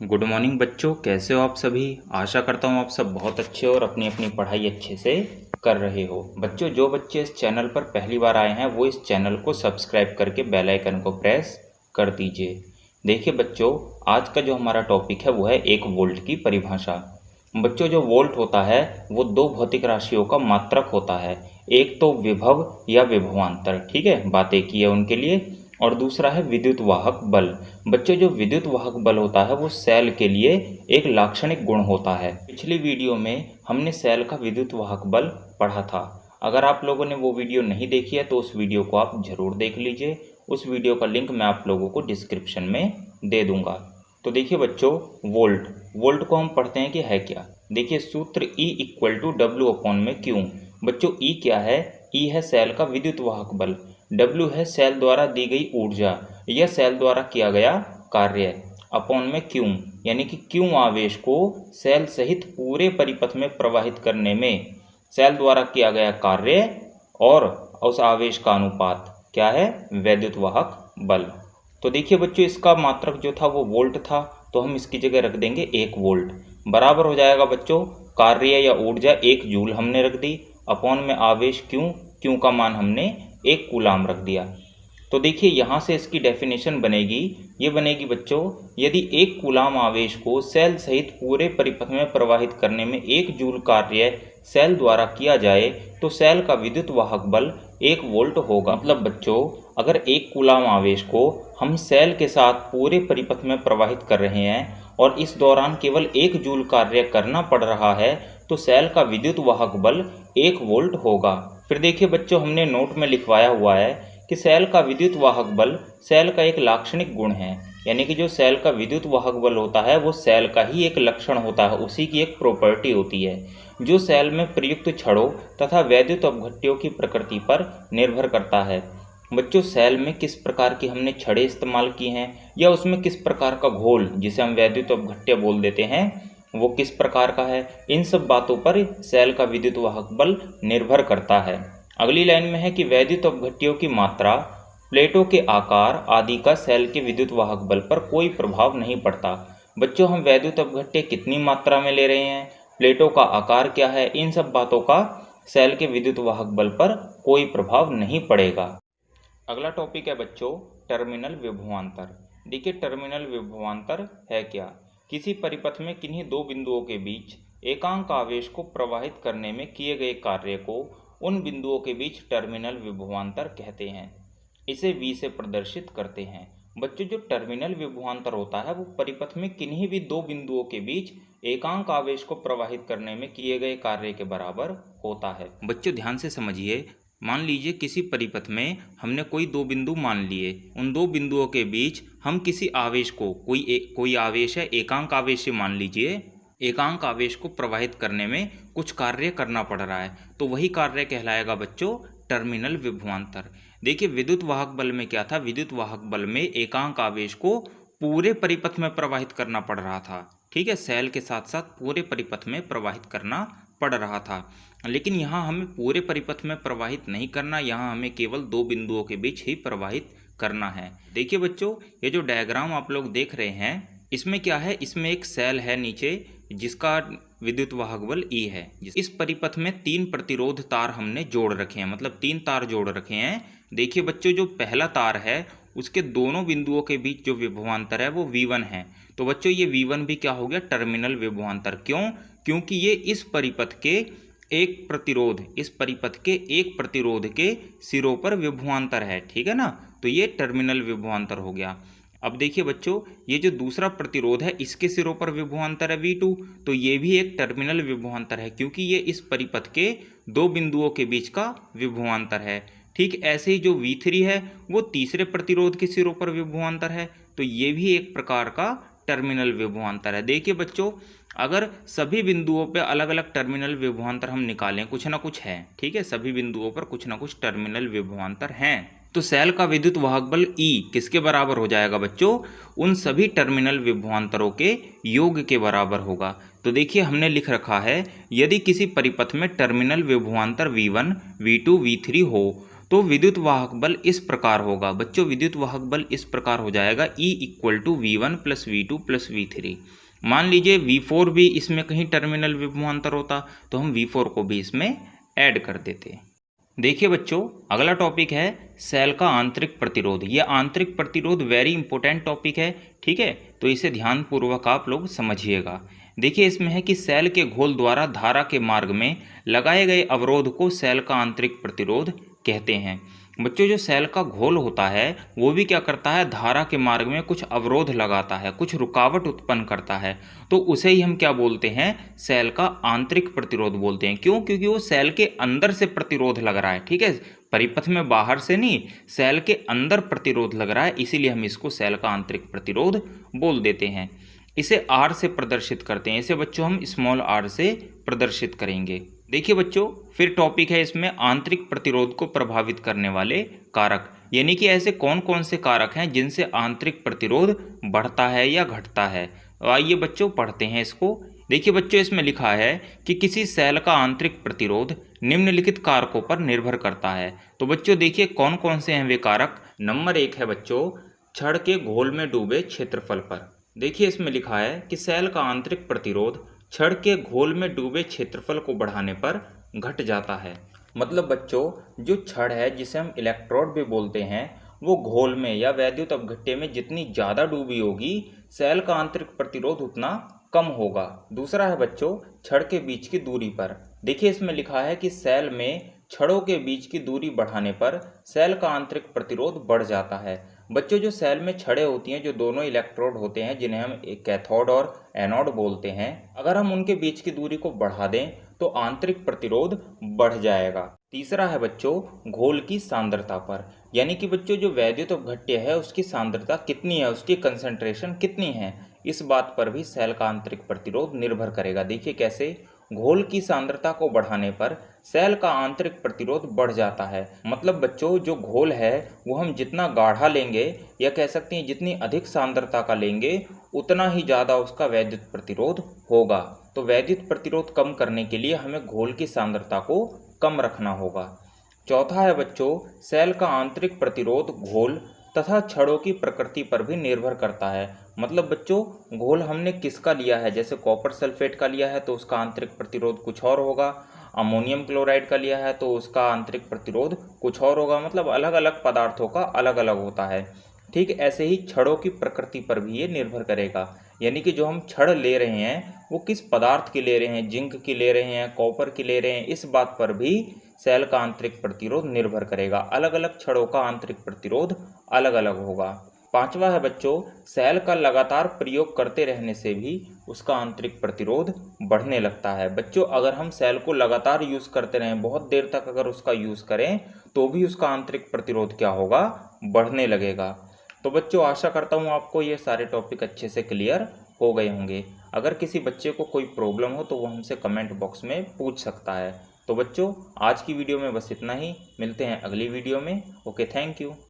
Good morning बच्चों, कैसे हो आप सभी। आशा करता हूँ आप सब बहुत अच्छे हो और अपनी अपनी पढ़ाई अच्छे से कर रहे हो। बच्चों, जो बच्चे इस चैनल पर पहली बार आए हैं वो इस चैनल को सब्सक्राइब करके बेल आइकन को प्रेस कर दीजिए। देखिए बच्चों, आज का जो हमारा टॉपिक है वो है 1 वोल्ट की परिभाषा। बच्चों, जो वोल्ट होता है वो दो भौतिक राशियों का मात्रक होता है। एक तो विभव या विभवांतर, ठीक है, बातें की है उनके लिए, और दूसरा है विद्युत वाहक बल। बच्चों, जो विद्युत वाहक बल होता है वो सेल के लिए एक लाक्षणिक गुण होता है। पिछली वीडियो में हमने सेल का विद्युत वाहक बल पढ़ा था। अगर आप लोगों ने वो वीडियो नहीं देखी है तो उस वीडियो को आप जरूर देख लीजिए। उस वीडियो का लिंक मैं आप लोगों को डिस्क्रिप्शन में दे दूंगा। तो देखिए बच्चों, वोल्ट वोल्ट को हम पढ़ते हैं कि है क्या। देखिए, सूत्र E = W/Q। बच्चों, E क्या है? E है सेल का विद्युत वाहक बल, W है सेल द्वारा दी गई ऊर्जा या सेल द्वारा किया गया कार्य, अपॉन में Q, यानी कि Q आवेश को सेल सहित पूरे परिपथ में प्रवाहित करने में सेल द्वारा किया गया कार्य और उस आवेश का अनुपात क्या है? वैद्युत वाहक बल। तो देखिए बच्चों, इसका मात्रक जो था वो वोल्ट था, तो हम इसकी जगह रख देंगे 1 वोल्ट। बराबर हो जाएगा बच्चों, कार्य या ऊर्जा 1 जूल हमने रख दी, अपॉन में आवेश Q का मान हमने 1 कूलाम रख दिया। तो देखिए यहाँ से इसकी डेफिनेशन बनेगी, ये बनेगी बच्चों, यदि 1 कूलाम आवेश को सेल सहित पूरे परिपथ में प्रवाहित करने में 1 जूल कार्य सेल द्वारा किया जाए तो सेल का विद्युत वाहक बल 1 वोल्ट होगा। मतलब बच्चों, अगर 1 कूलाम आवेश को हम सेल के साथ पूरे परिपथ में प्रवाहित कर रहे हैं और इस दौरान केवल 1 जूल कार्य करना पड़ रहा है तो सेल का विद्युत वाहक बल 1 वोल्ट होगा। फिर देखिए बच्चों, हमने नोट में लिखवाया हुआ है कि सेल का विद्युत वाहक बल सेल का एक लाक्षणिक गुण है, यानी कि जो सेल का विद्युत वाहक बल होता है वो सेल का ही एक लक्षण होता है, उसी की एक प्रॉपर्टी होती है जो सेल में प्रयुक्त छड़ों तथा वैद्युत अपघट्यों की प्रकृति पर निर्भर करता है। बच्चों, सेल में किस प्रकार की हमने छड़ें इस्तेमाल की हैं या उसमें किस प्रकार का घोल जिसे हम वैद्युत अपघट्य बोल देते हैं वो किस प्रकार का है, इन सब बातों पर सेल का विद्युत वाहक बल निर्भर करता है। अगली लाइन में है कि वैद्युत अपघट्यों की मात्रा, प्लेटों के आकार आदि का सेल के विद्युत वाहक बल पर कोई प्रभाव नहीं पड़ता। बच्चों, हम वैद्युत अपघट्य कितनी मात्रा में ले रहे हैं, प्लेटों का आकार क्या है, इन सब बातों का सेल के विद्युत वाहक बल पर कोई प्रभाव नहीं पड़ेगा। अगला टॉपिक है बच्चों, टर्मिनल विभवांतर। देखिए, टर्मिनल विभवांतर है क्या? किसी परिपथ में किन्हीं दो बिंदुओं के बीच एकांक आवेश को प्रवाहित करने में किए गए कार्य को उन बिंदुओं के बीच टर्मिनल विभवांतर कहते हैं। इसे V से प्रदर्शित करते हैं। बच्चों, जो टर्मिनल विभवांतर होता है वो परिपथ में किन्हीं भी दो बिंदुओं के बीच एकांक आवेश को प्रवाहित करने में किए गए कार्य के बराबर होता है। बच्चों, ध्यान से समझिए। मान लीजिए किसी परिपथ में हमने कोई दो बिंदु मान लिए, उन दो बिंदुओं के बीच हम किसी आवेश को, कोई आवेश है, एकांक आवेश मान लीजिए, एकांक आवेश को प्रवाहित करने में कुछ कार्य करना पड़ रहा है, तो वही कार्य कहलाएगा बच्चों टर्मिनल विभवांतर। देखिए, विद्युत वाहक बल में क्या था? विद्युत वाहक बल में एकांक आवेश को पूरे परिपथ में प्रवाहित करना पड़ रहा था, ठीक है, सेल के साथ साथ पूरे परिपथ में प्रवाहित करना पड़ रहा था। लेकिन यहाँ हमें पूरे परिपथ में प्रवाहित नहीं करना, यहाँ हमें केवल दो बिंदुओं के बीच ही प्रवाहित करना है। देखिए बच्चों, ये जो डायग्राम आप लोग देख रहे हैं इसमें क्या है? इसमें एक सेल है नीचे जिसका विद्युत वाहक बल E है। इस परिपथ में 3 प्रतिरोध तार हमने जोड़ रखे हैं, मतलब 3 तार जोड़ रखे हैं। देखिए बच्चों, जो पहला तार है उसके दोनों बिंदुओं के बीच जो विभवांतर है वो V1 है। तो बच्चों, ये V1 भी क्या हो गया? टर्मिनल विभवांतर। क्यों? क्योंकि ये इस परिपथ के एक प्रतिरोध के सिरों पर विभवांतर है, ठीक है ना, तो ये टर्मिनल विभवांतर हो गया। अब देखिए बच्चों, ये जो दूसरा प्रतिरोध है इसके सिरों पर विभवांतर है V2, तो ये भी एक टर्मिनल विभवांतर है क्योंकि ये इस परिपथ के दो बिंदुओं के बीच का विभवांतर है। ठीक ऐसे ही जो V3 है वो तीसरे प्रतिरोध के सिरों पर विभवांतर है, तो ये भी एक प्रकार का टर्मिनल विभवांतर है। देखिए बच्चों, अगर सभी बिंदुओं पर अलग अलग टर्मिनल विभवांतर हम निकालें, कुछ ना कुछ है, ठीक है, सभी बिंदुओं पर कुछ ना कुछ टर्मिनल विभवांतर हैं, तो सेल का विद्युत वाहक बल E किसके बराबर हो जाएगा बच्चों? उन सभी टर्मिनल विभवांतरों के योग के बराबर होगा। तो देखिए, हमने लिख रखा है, यदि किसी परिपथ में टर्मिनल विभवांतर V1, V2, V3 हो तो विद्युत वाहक बल इस प्रकार होगा बच्चों, विद्युत वाहक बल इस प्रकार हो जाएगा E = V1 + V2 + V3। मान लीजिए V4 भी इसमें कहीं टर्मिनल विभवांतर होता तो हम V4 को भी इसमें ऐड कर देते। देखिए बच्चों, अगला टॉपिक है सेल का आंतरिक प्रतिरोध। यह आंतरिक प्रतिरोध वेरी इंपॉर्टेंट टॉपिक है, ठीक है, तो इसे ध्यानपूर्वक आप लोग समझिएगा। देखिए इसमें है कि सेल के घोल द्वारा धारा के मार्ग में लगाए गए अवरोध को सेल का आंतरिक प्रतिरोध कहते हैं। बच्चों, जो सेल का घोल होता है वो भी क्या करता है, धारा के मार्ग में कुछ अवरोध लगाता है, कुछ रुकावट उत्पन्न करता है, तो उसे ही हम क्या बोलते हैं, सेल का आंतरिक प्रतिरोध बोलते हैं। क्यों? क्योंकि वो सेल के अंदर से प्रतिरोध लग रहा है, ठीक है, परिपथ में बाहर से नहीं, सेल के अंदर प्रतिरोध लग रहा है, इसीलिए हम इसको सेल का आंतरिक प्रतिरोध बोल देते हैं। इसे R से प्रदर्शित करते हैं, इसे बच्चों हम स्मॉल r से प्रदर्शित करेंगे। देखिए बच्चों, फिर टॉपिक है इसमें आंतरिक प्रतिरोध को प्रभावित करने वाले कारक, यानी कि ऐसे कौन कौन से कारक हैं जिनसे आंतरिक प्रतिरोध बढ़ता है या घटता है। आइए बच्चों पढ़ते हैं इसको। देखिए बच्चों, इसमें लिखा है कि किसी सेल का आंतरिक प्रतिरोध निम्नलिखित कारकों पर निर्भर करता है। तो बच्चों देखिए कौन कौन से हैं वे कारक। नंबर 1 है बच्चों, छड़ के घोल में डूबे क्षेत्रफल पर। देखिए इसमें लिखा है कि सेल का आंतरिक प्रतिरोध छड़ के घोल में डूबे क्षेत्रफल को बढ़ाने पर घट जाता है। मतलब बच्चों, जो छड़ है जिसे हम इलेक्ट्रोड भी बोलते हैं, वो घोल में या वैद्युत अपघट्य में जितनी ज़्यादा डूबी होगी, सेल का आंतरिक प्रतिरोध उतना कम होगा। दूसरा है बच्चों, छड़ के बीच की दूरी पर। देखिए इसमें लिखा है कि सेल में छड़ों के बीच की दूरी बढ़ाने पर सेल का आंतरिक प्रतिरोध बढ़ जाता है। बच्चों, जो सेल में छड़ें होती हैं, जो दोनों इलेक्ट्रोड होते हैं जिन्हें हम एक कैथोड और एनोड बोलते हैं, अगर हम उनके बीच की दूरी को बढ़ा दें तो आंतरिक प्रतिरोध बढ़ जाएगा। तीसरा है बच्चों, घोल की सांद्रता पर, यानी कि बच्चों जो वैद्युत अपघट्य है उसकी सांद्रता कितनी है, उसकी कंसंट्रेशन कितनी है, इस बात पर भी सेल का आंतरिक प्रतिरोध निर्भर करेगा। देखिए कैसे, घोल की सांद्रता को बढ़ाने पर सेल का आंतरिक प्रतिरोध बढ़ जाता है। मतलब बच्चों, जो घोल है वो हम जितना गाढ़ा लेंगे या कह सकते हैं जितनी अधिक सांद्रता का लेंगे, उतना ही ज़्यादा उसका वैद्युत प्रतिरोध होगा। तो वैद्युत प्रतिरोध कम करने के लिए हमें घोल की सांद्रता को कम रखना होगा। चौथा है बच्चों, सेल का आंतरिक प्रतिरोध घोल तथा छड़ों की प्रकृति पर भी निर्भर करता है। मतलब बच्चों, घोल हमने किसका लिया है, जैसे कॉपर सल्फेट का लिया है तो उसका आंतरिक प्रतिरोध कुछ और होगा, अमोनियम क्लोराइड का लिया है तो उसका आंतरिक प्रतिरोध कुछ और होगा। मतलब अलग अलग पदार्थों का अलग अलग होता है। ठीक ऐसे ही छड़ों की प्रकृति पर भी ये निर्भर करेगा, यानी कि जो हम छड़ ले रहे हैं वो किस पदार्थ की ले रहे हैं, जिंक की ले रहे हैं, कॉपर की ले रहे हैं, इस बात पर भी सेल का आंतरिक प्रतिरोध निर्भर करेगा। अलग अलग छड़ों का आंतरिक प्रतिरोध अलग अलग होगा। पांचवा है बच्चों, सेल का लगातार प्रयोग करते रहने से भी उसका आंतरिक प्रतिरोध बढ़ने लगता है। बच्चों, अगर हम सेल को लगातार यूज़ करते रहें, बहुत देर तक अगर उसका यूज़ करें, तो भी उसका आंतरिक प्रतिरोध क्या होगा, बढ़ने लगेगा। तो बच्चों, आशा करता हूँ आपको ये सारे टॉपिक अच्छे से क्लियर हो गए होंगे। अगर किसी बच्चे को कोई प्रॉब्लम हो तो वो हमसे कमेंट बॉक्स में पूछ सकता है। तो बच्चों, आज की वीडियो में बस इतना ही, मिलते हैं अगली वीडियो में। Okay, thank you.